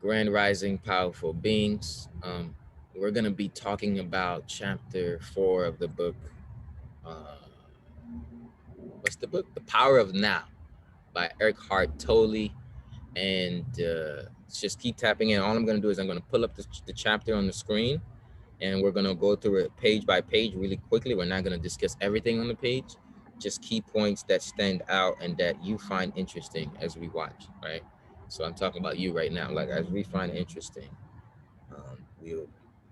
Grand Rising Powerful Beings. We're going to be talking about chapter 4 of the book. Uh, what's the book? The Power of Now by Eric Hart Tolle. And just keep tapping in. All I'm going to do is I'm going to pull up the chapter on the screen, and we're going to go through it page by page really quickly. We're not going to discuss everything on the page, just key points that stand out and that you find interesting as we watch, right? So I'm talking about you right now. Like, as we find interesting,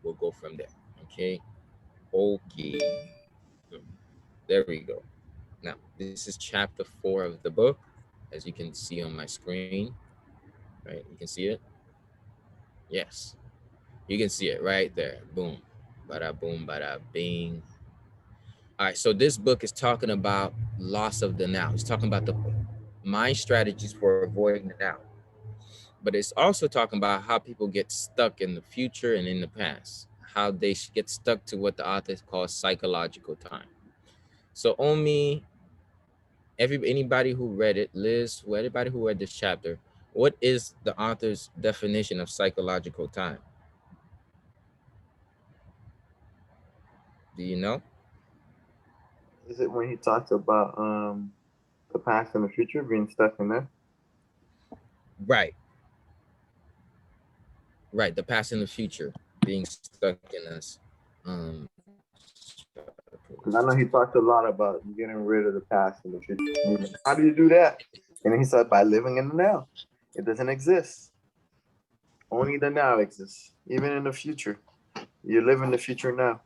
we'll go from there. Okay. Okay. There we go. Now, this is chapter 4 of the book, as you can see on my screen. Right? You can see it? Yes. You can see it right there. Boom. Bada boom, bada bing. All right. So this book is talking about loss of the now. It's talking about the mind strategies for avoiding the now. But it's also talking about how people get stuck in the future and in the past, how they get stuck to what the author calls psychological time. So Omi, anybody who read it, Liz, anybody who read this chapter, what is the author's definition of psychological time? Do you know? Is it when he talks about the past and the future being stuck in there? Right, right. The past and the future being stuck in us. Um, Because I know he talked a lot about getting rid of the past and the future. How do you do that? And he said by living in the now. It doesn't exist. Only the now exists. Even in the future, you live in the future now.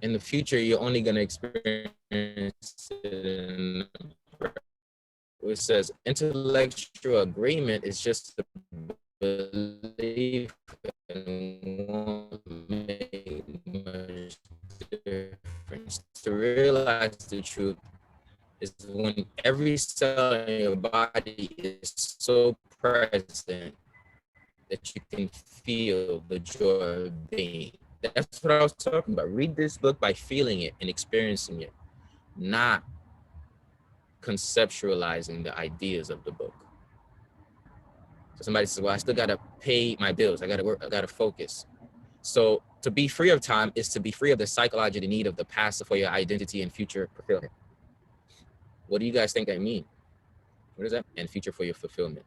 in the future, you're only going to experience it. It says intellectual agreement is just a belief and won't make much difference. To realize the truth is when every cell in your body is so present that you can feel the joy of being. That's what I was talking about. Read this book by feeling it and experiencing it, not conceptualizing the ideas of the book. So somebody says, well, I still got to pay my bills. I got to work. I got to focus. So to be free of time is to be free of the psychological need of the past for your identity and future fulfillment. What do you guys think I mean? What is that? And future for your fulfillment.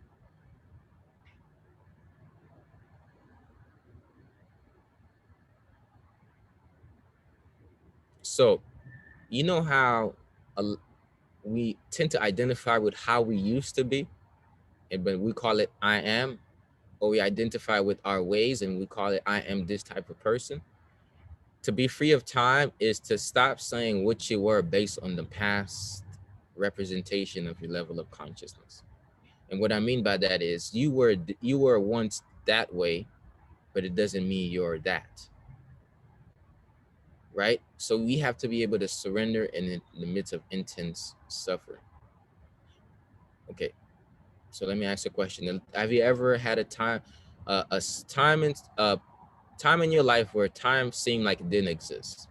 So, you know how we tend to identify with how we used to be, and but we call it I am, or we identify with our ways and we call it I am this type of person. To be free of time is to stop saying what you were based on the past representation of your level of consciousness. And what I mean by that is you were once that way, but it doesn't mean you're that. Right? So we have to be able to surrender in the midst of intense suffering. Okay. So let me ask you a question. Have you ever had a time, time in your life where time seemed like it didn't exist?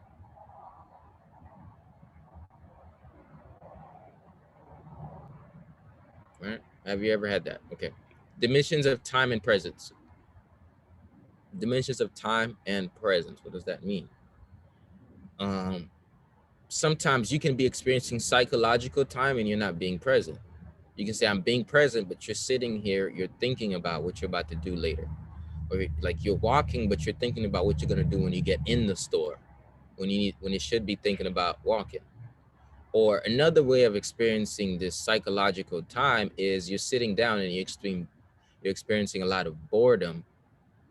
Right? Have you ever had that? Okay. Dimensions of time and presence. Dimensions of time and presence. What does that mean? Um, Sometimes you can be experiencing psychological time and you're not being present. You can say I'm being present, but you're sitting here, you're thinking about what you're about to do later. Or like you're walking, but you're thinking about what you're gonna do when you get in the store, when you should be thinking about walking. Or another way of experiencing this psychological time is you're sitting down and you're experiencing a lot of boredom,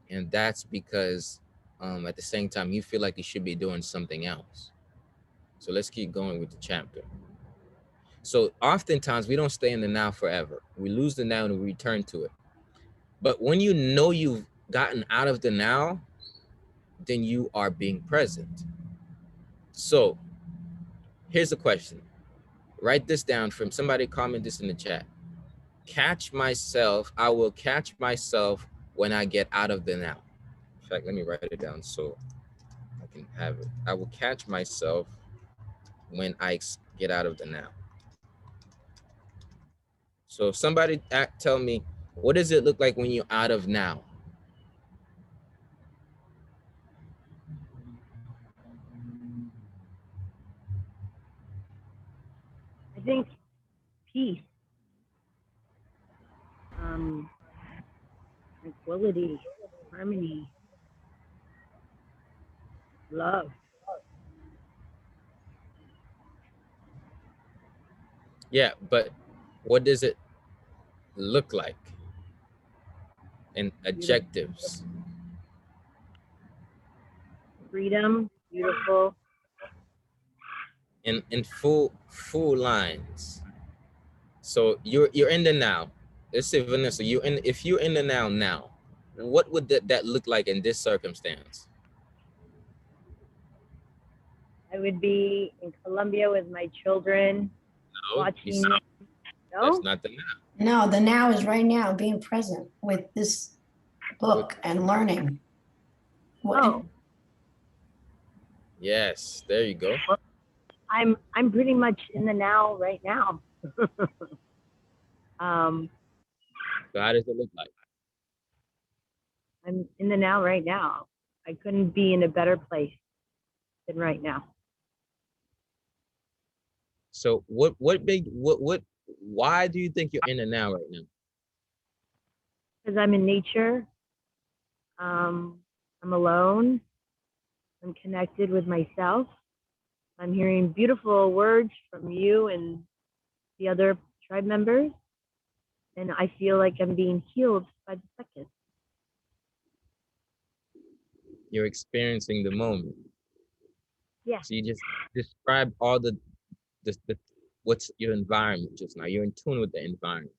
and that's because at the same time you feel like you should be doing something else. So let's keep going with the chapter. So oftentimes we don't stay in the now forever. We lose the now and we return to it. But when you know you've gotten out of the now, then you are being present. So here's a question. Write this down from somebody, comment this in the chat. I will catch myself when I get out of the now. In fact, let me write it down so I can have it. I will catch myself when I get out of the now. So if somebody tell me, what does it look like when you're out of now? I think peace, tranquility, harmony, love. Yeah, but what does it look like in Beautiful. adjectives? Freedom, beautiful. In full lines. So you're in the now. Let's say Vanessa, if you're in the now, what would that look like in this circumstance? I would be in Colombia with my children, No, watching. that's No, not the now. No, the now is right now, being present with this book and learning. oh, Yes, there you go. I'm pretty much in the now right now. So how does it look like? I'm in the now right now. I couldn't be in a better place than right now. So what why do you think you're in the now right now? Because I'm in nature. I'm alone. I'm connected with myself. I'm hearing beautiful words from you and the other tribe members. And I feel like I'm being healed by the second. You're experiencing the moment. Yeah. So you just describe all the what's your environment just now. You're in tune with the environment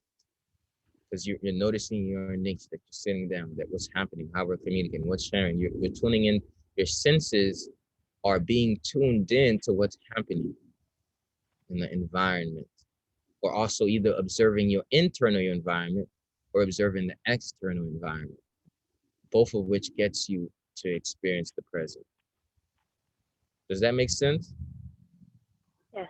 because you're noticing your nature, that you're sitting down, that what's happening, how we're communicating, what's sharing. You're tuning in. Your senses are being tuned in to what's happening in the environment, or also either observing your internal environment or observing the external environment, both of which gets you to experience the present. Does that make sense? Yeah.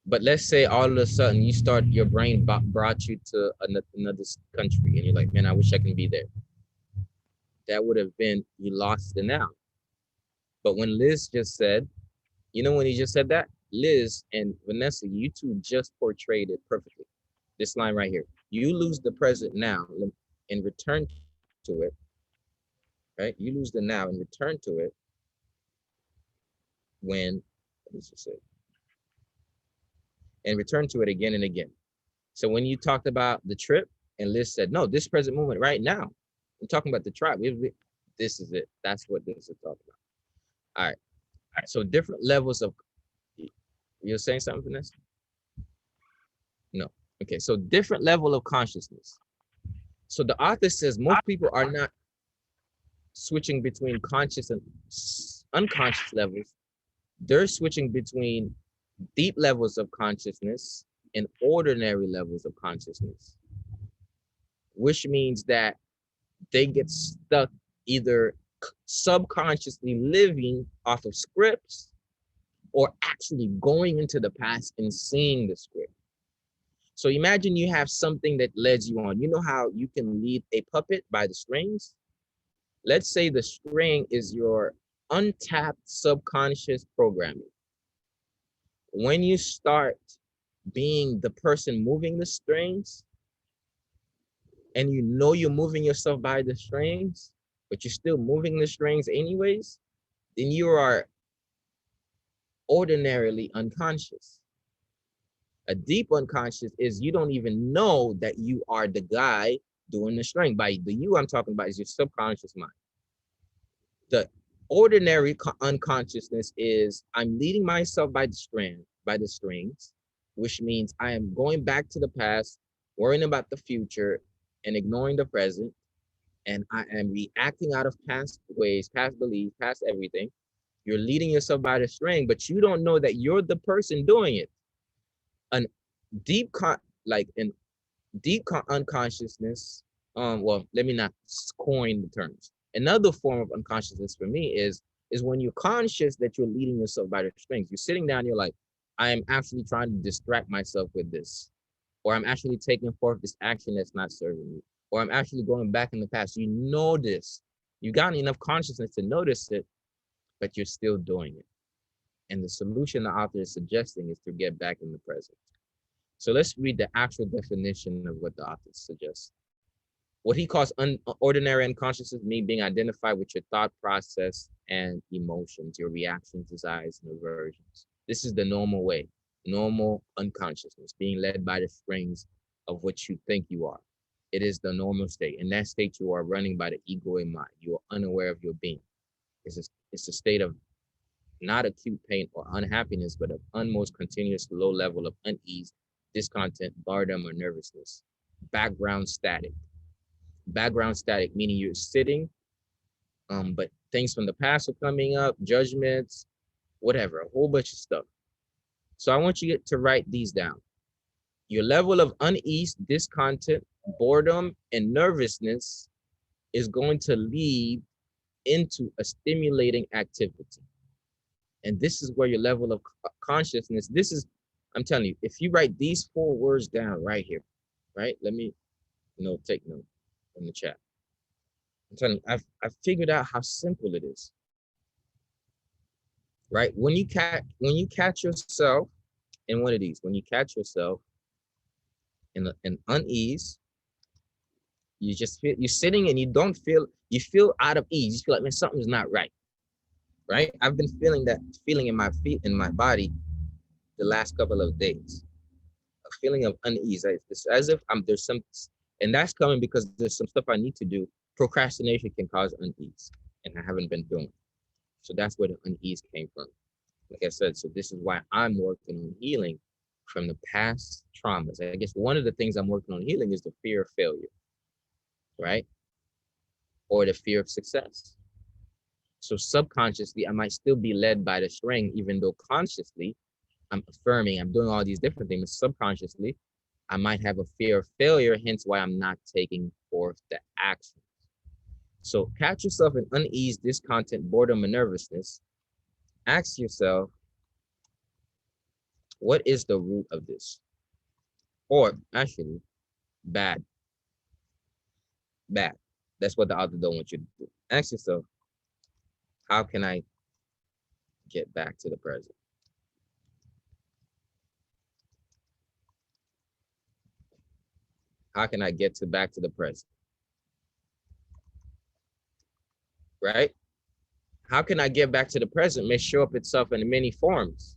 But let's say all of a sudden your brain brought you to another country and you're like, man, I wish I can be there. That would have been, you lost the now. But when Liz just said, when he just said that, Liz and Vanessa, you two just portrayed it perfectly. This line right here, you lose the present now and return to it, right? You lose the now and return to it when, let's just say, and return to it again and again. So when you talked about the trip and Liz said, no, this present moment right now, I'm talking about the tribe. This is it. That's what this is talking about. All right. So different levels of, you're saying something, Vanessa? No. Okay. So different level of consciousness. So the author says most people are not switching between conscious and unconscious levels. They're switching between deep levels of consciousness and ordinary levels of consciousness, which means that they get stuck either subconsciously living off of scripts or actually going into the past and seeing the script. So imagine you have something that leads you on. You know how you can lead a puppet by the strings? Let's say the string is your untapped subconscious programming. When you start being the person moving the strings, and you're moving yourself by the strings, but you're still moving the strings anyways, then you are ordinarily unconscious. A deep unconscious is you don't even know that you are the guy doing the string. By the you I'm talking about is your subconscious mind. The ordinary unconsciousness is I'm leading myself by the strings, which means I am going back to the past, worrying about the future, and ignoring the present. And I am reacting out of past ways, past beliefs, past everything. You're leading yourself by the string, but you don't know that you're the person doing it. An deep unconsciousness well, let me not coin the terms. Another form of unconsciousness for me is when you're conscious that you're leading yourself by the strings. You're sitting down, you're like, I am actually trying to distract myself with this, or I'm actually taking forth this action that's not serving me, or I'm actually going back in the past. You know this. You got enough consciousness to notice it, but you're still doing it. And the solution the author is suggesting is to get back in the present. So let's read the actual definition of what the author suggests. What he calls ordinary unconsciousness, me being identified with your thought process and emotions, your reactions, desires, and aversions. This is the normal way, normal unconsciousness, being led by the strings of what you think you are. It is the normal state. In that state, you are running by the ego in mind. You are unaware of your being. It's a state of not acute pain or unhappiness, but of almost continuous low level of unease, discontent, boredom, or nervousness. Background static. Background static, meaning you're sitting, but things from the past are coming up, judgments, whatever, a whole bunch of stuff. So I want you to write these down. Your level of unease, discontent, boredom, and nervousness is going to lead into a stimulating activity. And this is where your level of consciousness, this is, I'm telling you, if you write these 4 words down right here, right? Let me take note in the chat. I'm telling you, I've figured out how simple it is. Right? When you catch yourself in one of these, when you catch yourself in unease, you just feel, you're sitting and you feel out of ease. You feel like, man, something's not right. Right? I've been feeling that feeling in my feet, in my body the last couple of days. A feeling of unease. It's as if there's some, and that's coming because there's some stuff I need to do. Procrastination can cause unease, and I haven't been doing it. So that's where the unease came from. Like I said, so this is why I'm working on healing from the past traumas. I guess one of the things I'm working on healing is the fear of failure, right? Or the fear of success. So subconsciously, I might still be led by the string, even though consciously I'm affirming, I'm doing all these different things. Subconsciously, I might have a fear of failure, hence why I'm not taking forth the action. So catch yourself in unease, discontent, boredom, and nervousness. Ask yourself, what is the root of this? Or actually, bad. Bad. That's what the author don't want you to do. Ask yourself, how can I get back to the present? How can I get back to the present? Right? How can I get back to the present may show up itself in many forms.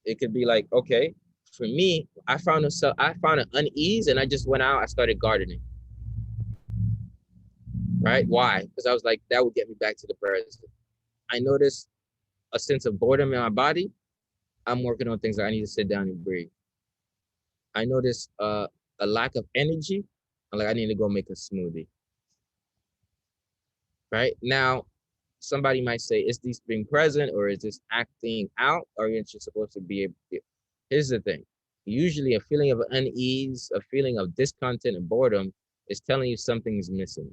It could be like, okay, for me, I found an unease and I just went out, I started gardening. Right? Why? Because I was like, that would get me back to the present. I noticed a sense of boredom in my body. I'm working on things that I need to sit down and breathe. I noticed a lack of energy. I'm like, I need to go make a smoothie. Right? Now, somebody might say, is this being present or is this acting out? Or you're just supposed to be able to? Here's the thing. Usually a feeling of unease, a feeling of discontent and boredom is telling you something is missing.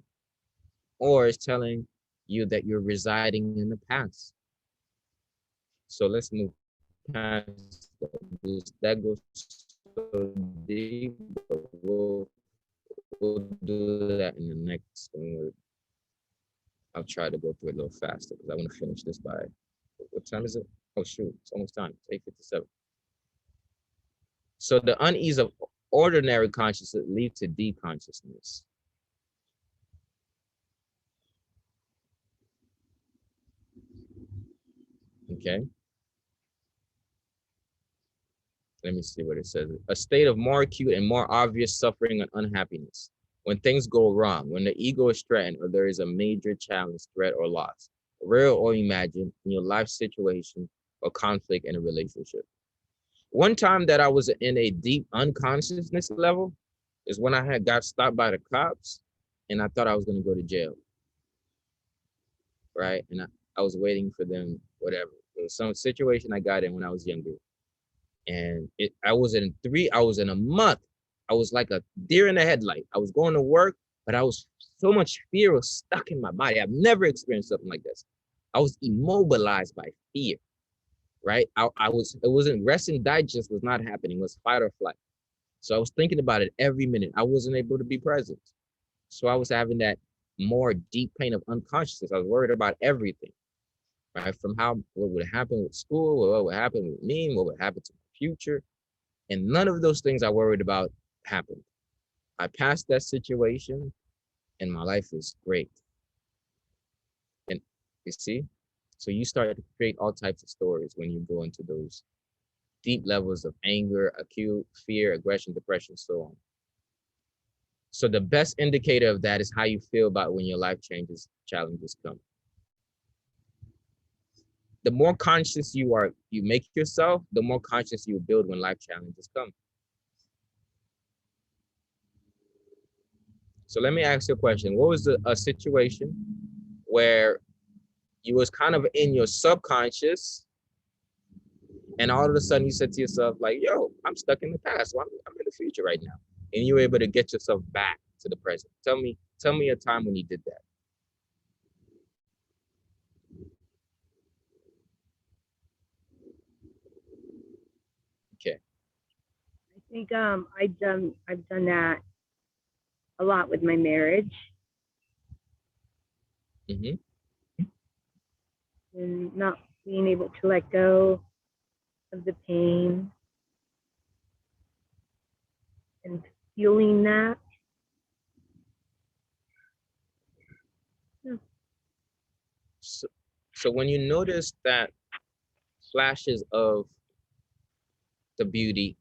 Or it's telling you that you're residing in the past. So let's move past that. That goes so deep, but we'll do that in the next one. I'll try to go through it a little faster because I want to finish this by, what time is it? Oh shoot, it's almost time. It's 8:57. So the unease of ordinary consciousness leads to deep consciousness. Okay. Let me see what it says. A state of more acute and more obvious suffering and unhappiness. When things go wrong, when the ego is threatened or there is a major challenge, threat, or loss, real or imagined, in your life situation or conflict in a relationship. One time that I was in a deep unconsciousness level is when I had got stopped by the cops and I thought I was going to go to jail. Right? And I was waiting for them, whatever. It was some situation I got in when I was younger. And I was in a month I was like a deer in the headlight. I was going to work, but I was so much fear was stuck in my body. I've never experienced something like this. I was immobilized by fear, right? It wasn't rest and digest was not happening. It was fight or flight. So I was thinking about it every minute. I wasn't able to be present. So I was having that more deep pain of unconsciousness. I was worried about everything, right? From what would happen with school, what would happen with me, what would happen to my future. And none of those things I worried about happened. I passed that situation and my life is great. And you see, so you start to create all types of stories when you go into those deep levels of anger, acute fear, aggression, depression, so on. So the best indicator of that is how you feel about when your life changes, challenges come. The more conscious you make yourself, the more conscious you build when life challenges come. So let me ask you a question. What was a situation where you was kind of in your subconscious and all of a sudden you said to yourself like, yo, I'm stuck in the past. Well, I'm in the future right now. And you were able to get yourself back to the present. Tell me a time when you did that. Okay. I think I've done that a lot with my marriage. Mm-hmm. And not being able to let go of the pain and feeling that. Yeah. So when you notice that flashes of the beauty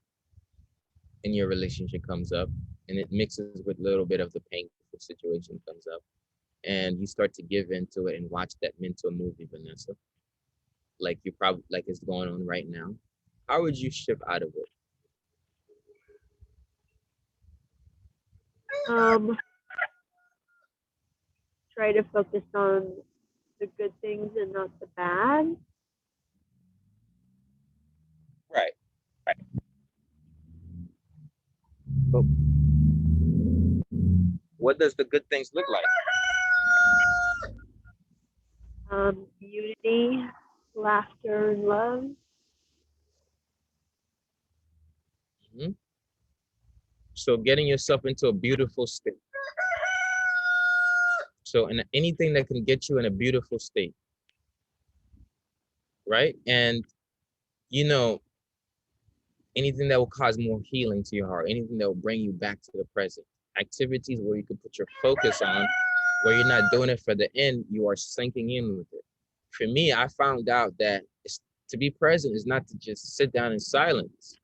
in your relationship comes up and it mixes with a little bit of the painful situation comes up and you start to give into it and watch that mental movie, Vanessa, like you probably like it's going on right now, how would you shift out of it? Try to focus on the good things and not the bad. Right. But what does the good things look like? Unity, laughter, and love. Mm-hmm. So getting yourself into a beautiful state. So in anything that can get you in a beautiful state, right? And you know, anything that will cause more healing to your heart, anything that will bring you back to the present. Activities where you can put your focus on, where you're not doing it for the end, you are sinking in with it. For me, I found out that to be present is not to just sit down in silence.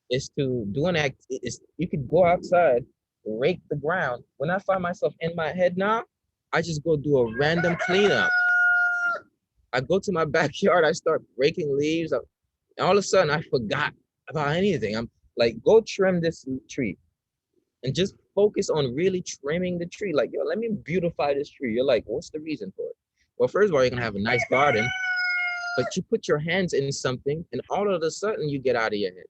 It's to do an act. You could go outside, rake the ground. When I find myself in my head now, I just go do a random cleanup. I go to my backyard, I start raking leaves, and all of a sudden I forgot about anything. I'm like, go trim this tree and just focus on really trimming the tree. Like, yo, let me beautify this tree. You're like, what's the reason for it? Well, first of all, you're gonna have a nice garden, but you put your hands in something and all of a sudden you get out of your head.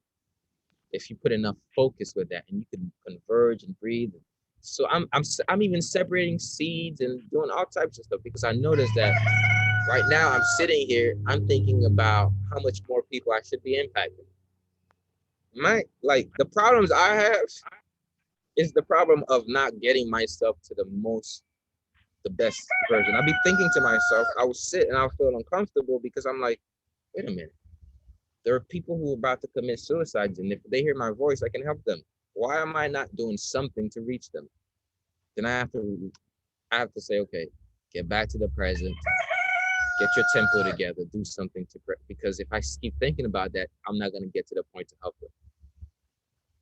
If you put enough focus with that and you can converge and breathe. So I'm even separating seeds and doing all types of stuff because I noticed that right now I'm sitting here, I'm thinking about how much more people I should be impacting. The problems I have is the problem of not getting myself to the best version. I'll be thinking to myself, I will sit and I'll feel uncomfortable because I'm like, wait a minute. There are people who are about to commit suicides, and if they hear my voice, I can help them. Why am I not doing something to reach them? Then I have to say, okay, get back to the present, get your tempo together, do something because if I keep thinking about that, I'm not gonna get to the point to help them.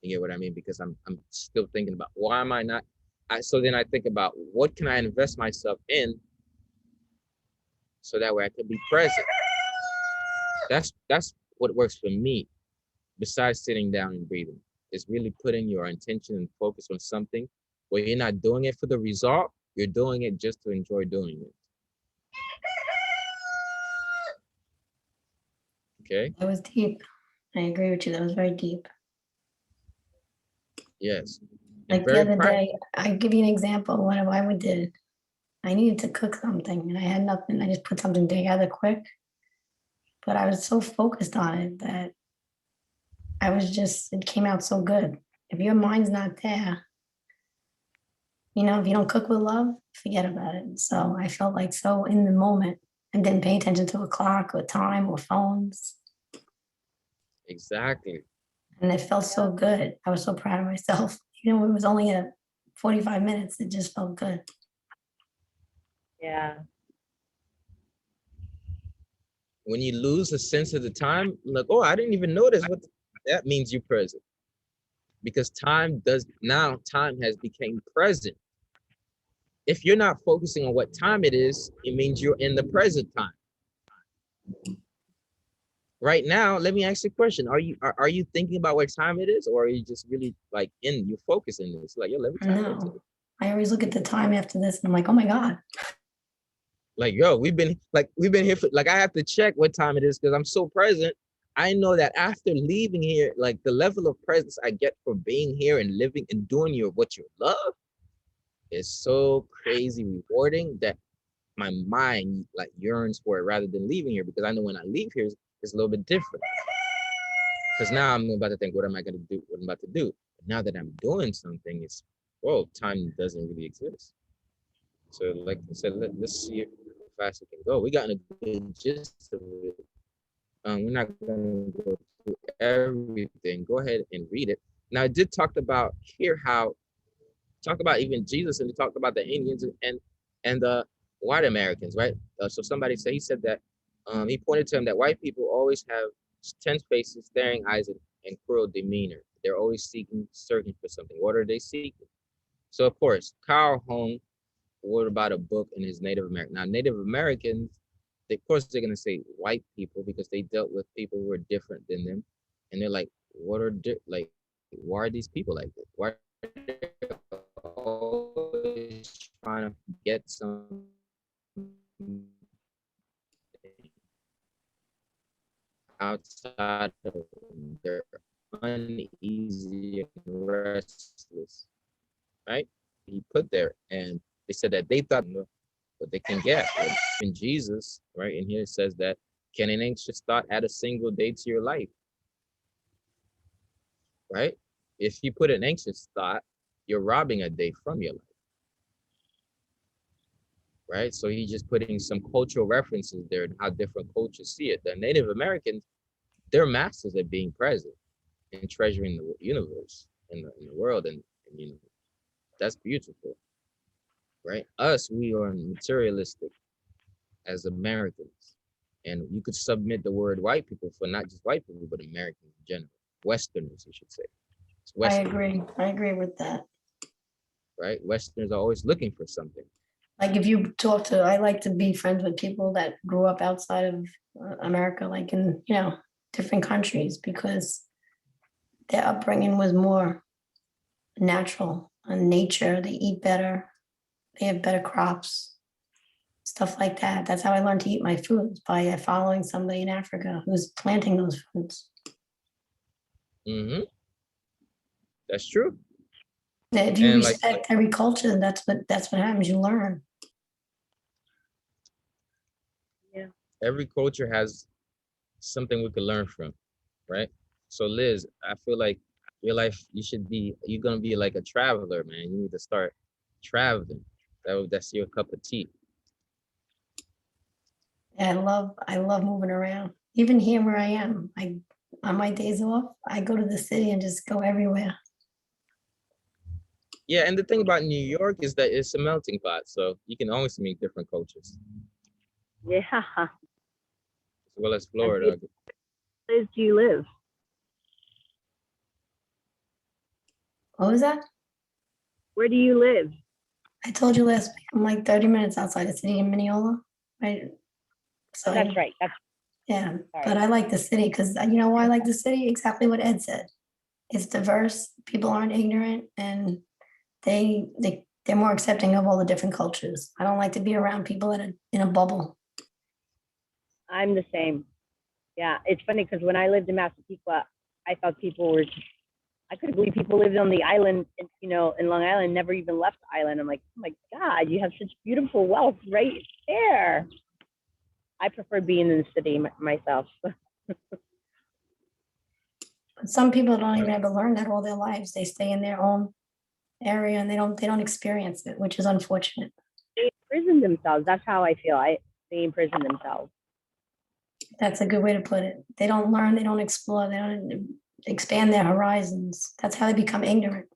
You get what I mean? Because I'm still thinking about why am I not? So then I think about what can I invest myself in so that way I can be present. That's what works for me. Besides sitting down and breathing, is really putting your intention and focus on something where you're not doing it for the result. You're doing it just to enjoy doing it. Okay. That was deep. I agree with you. That was very deep. Yes. And Like the very other day, practical. I give you an example of what I would did. I needed to cook something and I had nothing. I just put something together quick, but I was so focused on it that it came out so good. If your mind's not there, if you don't cook with love, forget about it. So I felt like so in the moment and didn't pay attention to a clock or time or phones. Exactly. And it felt so good. I was so proud of myself. It was only a 45 minutes. It just felt good. Yeah. When you lose a sense of the time, like, oh, I didn't even notice what that means you're present. Because time has become present. If you're not focusing on what time it is, it means you're in the present time. Right now, let me ask you a question. Are you thinking about what time it is, or are you just really like you're focusing this? Like, yo, let me time it. No, I always look at the time after this and I'm like, oh my God. Like, yo, we've been here for, like, I have to check what time it is because I'm so present. I know that after leaving here, like the level of presence I get from being here and living and doing what you love is so crazy rewarding that my mind like yearns for it rather than leaving here, because I know when I leave here, it's a little bit different. Because now I'm about to think, what am I going to do? What I'm about to do? But now that I'm doing something, it's, whoa, time doesn't really exist. So like I said, let's see how fast it can go. We got a good gist of it. We're not going to go through everything. Go ahead and read it. Now, I did talk about here talk about even Jesus, and he talked about the Indians and the white Americans, right? So somebody said, he said that he pointed to him that white people always have tense faces, staring eyes, and cruel demeanor. They're always searching for something. What are they seeking? So of course, Carl Hung wrote about a book in his Native American. Now, Native Americans, of course, they're gonna say white people because they dealt with people who are different than them, and they're like, what are like, why are these people like this? Why are they always trying to get something outside of them? They're uneasy and restless, right? He put there, and they said that they thought what they can get. In Jesus, right? And here it says that, can an anxious thought add a single day to your life? Right? If you put an anxious thought, you're robbing a day from your life. Right? So he's just putting some cultural references there and how different cultures see it. The Native Americans, they're masters at being present and treasuring the universe in the world, and that's beautiful. Right? Us, we are materialistic as Americans. And you could submit the word white people for not just white people, but Americans in general. Westerners, you should say. It's I Westerners, agree with that. right? Westerners are always looking for something. Like if you I like to be friends with people that grew up outside of America, like in, different countries, because their upbringing was more natural and nature. They eat better. They have better crops, stuff like that. That's how I learned to eat my foods, by following somebody in Africa who's planting those foods. Mm-hmm. That's true. If you And like respect every culture, that's what happens. You learn. Yeah. every culture has something we could learn from, right? So Liz, I feel like your life, you're gonna be like a traveler, man. You need to start traveling. That's your cup of tea. Yeah, I love moving around. Even here where I am, on my days off, I go to the city and just go everywhere. Yeah, and the thing about New York is that it's a melting pot, so you can always meet different cultures, Yeah. as well as And Florida. what place do you live? What was that? Where do you live? I told you last week, I'm like 30 minutes outside the city in Mineola. Right. So That's right. yeah, Sorry. but I like the city because you know why I like the city? Exactly what Ed said. It's diverse. People aren't ignorant, and they're more accepting of all the different cultures. I don't like to be around people that are in a bubble. I'm the same. Yeah, it's funny because when I lived in Massapequa, I thought people were I couldn't believe people lived on the island, you know, in Long Island, never even left the island. I'm like, oh my God, you have such beautiful wealth right there. I prefer being in the city myself. Some people don't even ever learn that all their lives. They stay in their own area and they don't experience it, which is unfortunate. They imprison themselves. That's how I feel. They imprison themselves. That's a good way to put it. They don't learn, they don't explore, they don't expand their horizons. That's how they become ignorant.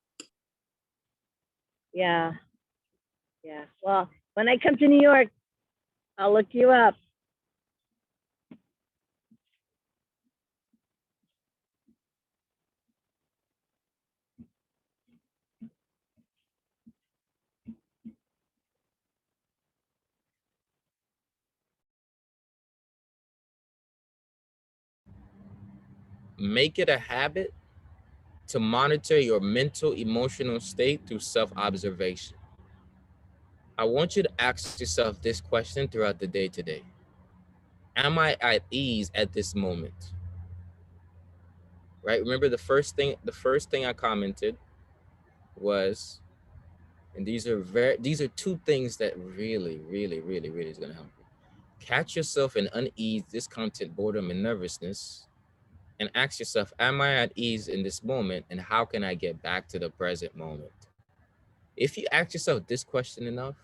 Yeah. Yeah. Well, when I come to New York, I'll look you up. Make it a habit to monitor your mental, emotional state through self-observation. I want you to ask yourself this question throughout the day today. Am I at ease at this moment? Right? Remember the first thing I commented was, and these are two things that really is gonna help you. Catch yourself in unease, discontent, boredom, and nervousness, and ask yourself, am I at ease in this moment, and how can I get back to the present moment? If you ask yourself this question enough,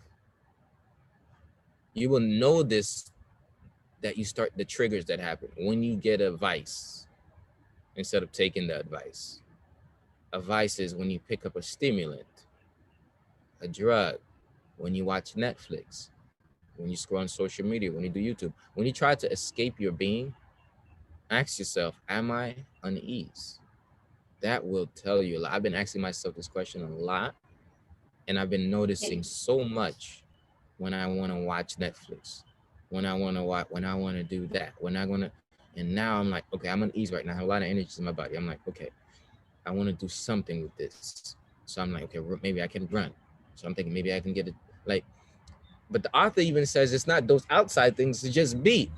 you will notice that you start the triggers that happen when you get advice instead of taking the advice. Advice is when you pick up a stimulant, a drug, when you watch Netflix, when you scroll on social media, when you do YouTube, when you try to escape your being, ask yourself, am I unease? That will tell you a lot. I've been asking myself this question a lot, and I've been noticing so much when I want to watch Netflix, when I want to do that, and now I'm like, okay, I'm unease right now. I have a lot of energy in my body. I'm like, okay, I want to do something with this. So I'm like, okay, maybe I can run. So I'm thinking maybe I can get it, like, but the author even says it's not those outside things, to just be.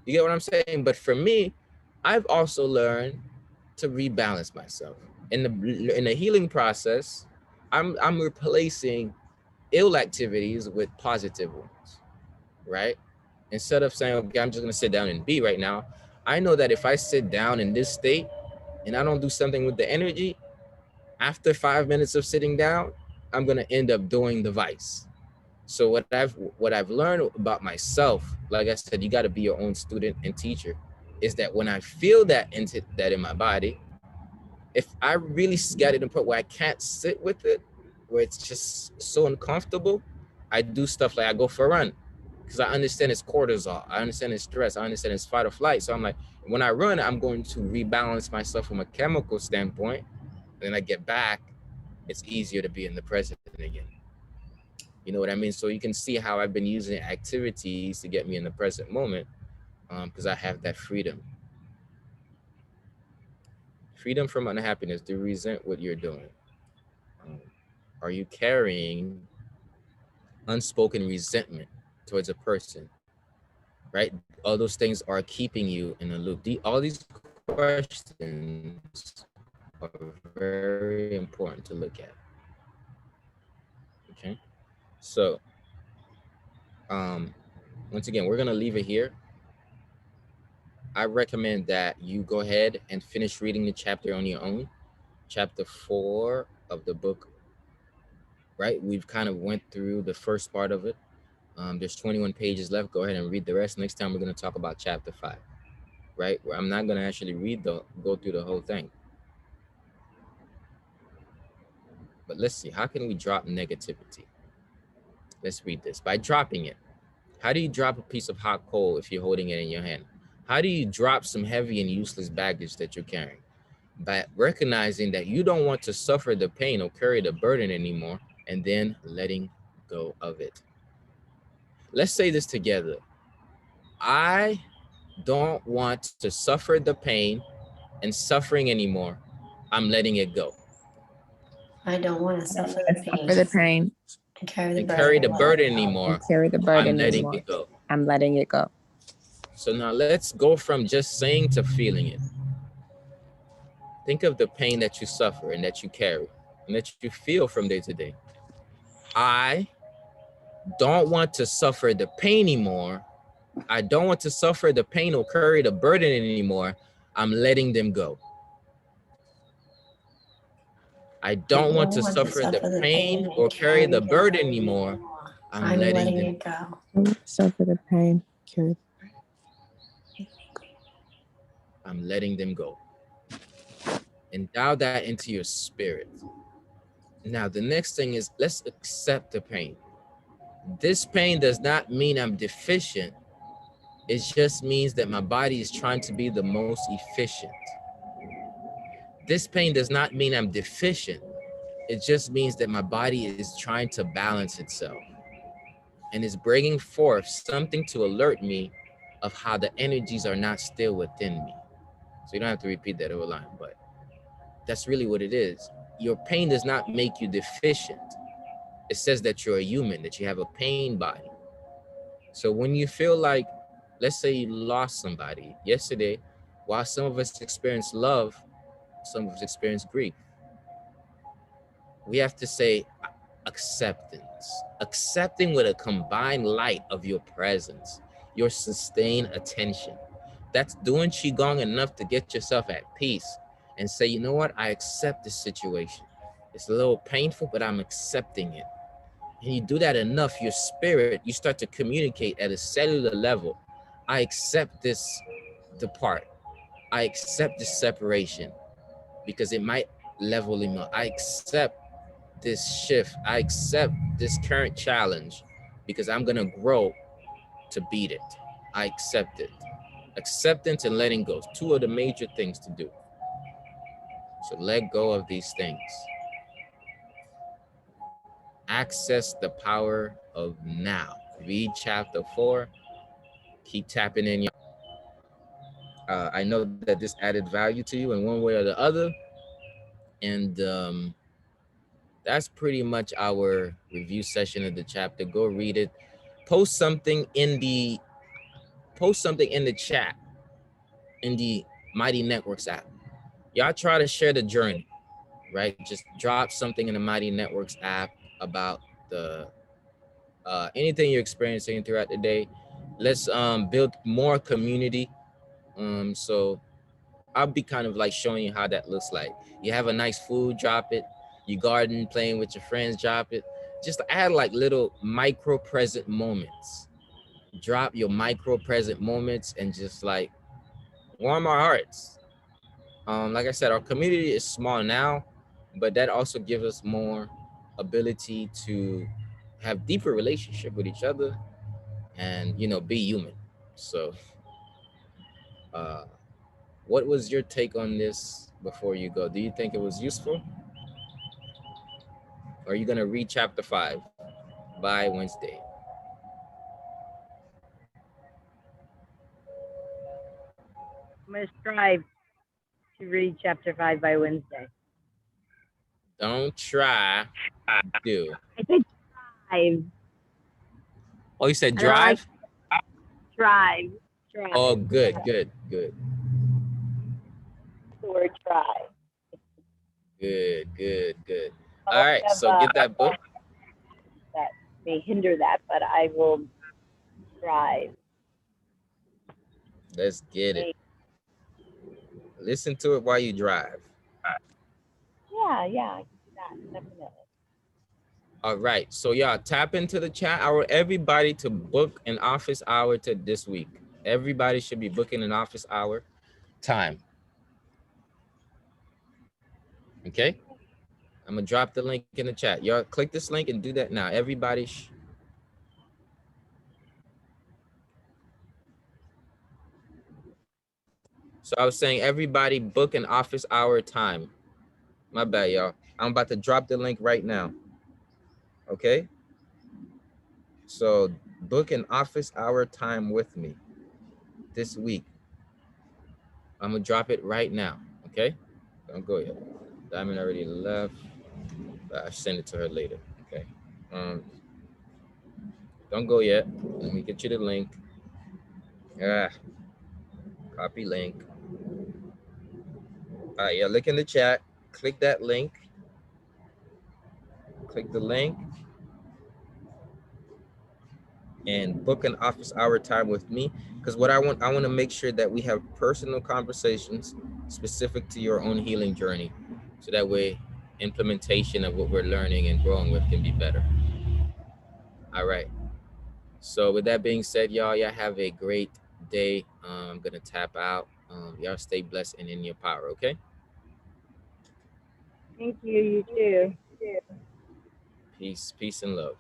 You get what I'm saying? But for me, I've also learned to rebalance myself. In the healing process, I'm replacing ill activities with positive ones, right? Instead of saying, okay, I'm just gonna sit down and be right now, I know that if I sit down in this state and I don't do something with the energy, after 5 minutes of sitting down, I'm gonna end up doing the vice. So what I've learned about myself, like I said, you got to be your own student and teacher, is that when I feel that in my body, if I really got it in a point where I can't sit with it, where it's just so uncomfortable, I do stuff like I go for a run, because I understand it's cortisol, I understand it's stress, I understand it's fight or flight. So I'm like, when I run, I'm going to rebalance myself from a chemical standpoint. Then I get back, it's easier to be in the present again. You know what I mean? So you can see how I've been using activities to get me in the present moment, because I have that freedom. Freedom from unhappiness. Do you resent what you're doing? Are you carrying unspoken resentment towards a person? Right? All those things are keeping you in a loop. All these questions are very important to look at. Okay? So, once again, we're going to leave it here. I recommend that you go ahead and finish reading the chapter on your own. Chapter 4 of the book, right? We've kind of went through the first part of it. There's 21 pages left. Go ahead and read the rest. Next time we're going to talk about chapter 5, right? Where I'm not going to actually go through the whole thing. But let's see, how can we drop negativity? Let's read this. By dropping it. How do you drop a piece of hot coal if you're holding it in your hand? How do you drop some heavy and useless baggage that you're carrying? By recognizing that you don't want to suffer the pain or carry the burden anymore, and then letting go of it. Let's say this together. I don't want to suffer the pain and suffering anymore. I'm letting it go. I don't want to suffer the pain. For the pain. And carry the And burden. carry the burden anymore. And carry the burden I'm letting anymore. it go. I'm letting it go. So now let's go from just saying to feeling it. Think of the pain that you suffer and that you carry and that you feel from day to day. I don't want to suffer the pain anymore. I don't want to suffer the pain or carry the burden anymore. I'm letting them go. I don't want to suffer the pain or carry the burden anymore. I'm letting them go. Suffer the pain, carry. I'm letting them go. Endow that into your spirit. Now, the next thing is let's accept the pain. This pain does not mean I'm deficient. It just means that my body is trying to be the most efficient. This pain does not mean I'm deficient. It just means that my body is trying to balance itself and is bringing forth something to alert me of how the energies are not still within me. So you don't have to repeat that over line, but that's really what it is. Your pain does not make you deficient. It says that you're a human, that you have a pain body. So when you feel like, let's say you lost somebody yesterday, while some of us experience love, some of us experience grief. We have to say acceptance, accepting with a combined light of your presence, your sustained attention. That's doing qigong enough to get yourself at peace and say, you know what? I accept this situation. It's a little painful, but I'm accepting it. And you do that enough, your spirit, you start to communicate at a cellular level. I accept this depart. I accept this separation because it might level him up. I accept this shift. I accept this current challenge because I'm going to grow to beat it. I accept it. Acceptance and letting go, two of the major things to do. So let go of these things. Access the power of now. Read chapter 4. Keep tapping in. I know that this added value to you in one way or the other. And that's pretty much our review session of the chapter. Go read it. Post something in the chat in the Mighty Networks app. Y'all try to share the journey, right? Just drop something in the Mighty Networks app about the anything you're experiencing throughout the day. Let's build more community. So I'll be kind of like showing you how that looks like. You have a nice food, drop it. You garden, playing with your friends, drop it. Just add like little micro present moments. Drop your micro present moments and just like warm our hearts. Like I said, our community is small now, but that also gives us more ability to have deeper relationship with each other and, you know, be human. So what was your take on this before you go? Do you think it was useful? Or are you going to read chapter 5 by Wednesday? I'm going to strive to read chapter 5 by Wednesday. Don't try, do. I said strive. Oh, you said I don't like drive? strive. Oh, good. The word try. Good. All right, so get that book. That may hinder that, but I will strive. Let's get it. Listen to it while you drive. Yeah, I can do that, definitely. All right, so y'all tap into the chat. I want everybody to book an office hour to this week. Everybody should be booking an office hour time. Okay? I'm gonna drop the link in the chat. Y'all click this link and do that now. Everybody. So I was saying everybody book an office hour time. My bad, y'all. I'm about to drop the link right now. Okay? So book an office hour time with me this week. I'm gonna drop it right now. Okay? Don't go yet. Diamond already left. But I'll send it to her later. Okay. Don't go yet. Let me get you the link. Copy link. All right, yeah, look in the chat, click that link, click the link, and book an office hour time with me. Because what I want to make sure that we have personal conversations specific to your own healing journey. So that way implementation of what we're learning and growing with can be better. All right. So with that being said, y'all have a great day. I'm gonna tap out. Y'all stay blessed and in your power, okay? Thank you. You too. Peace and love.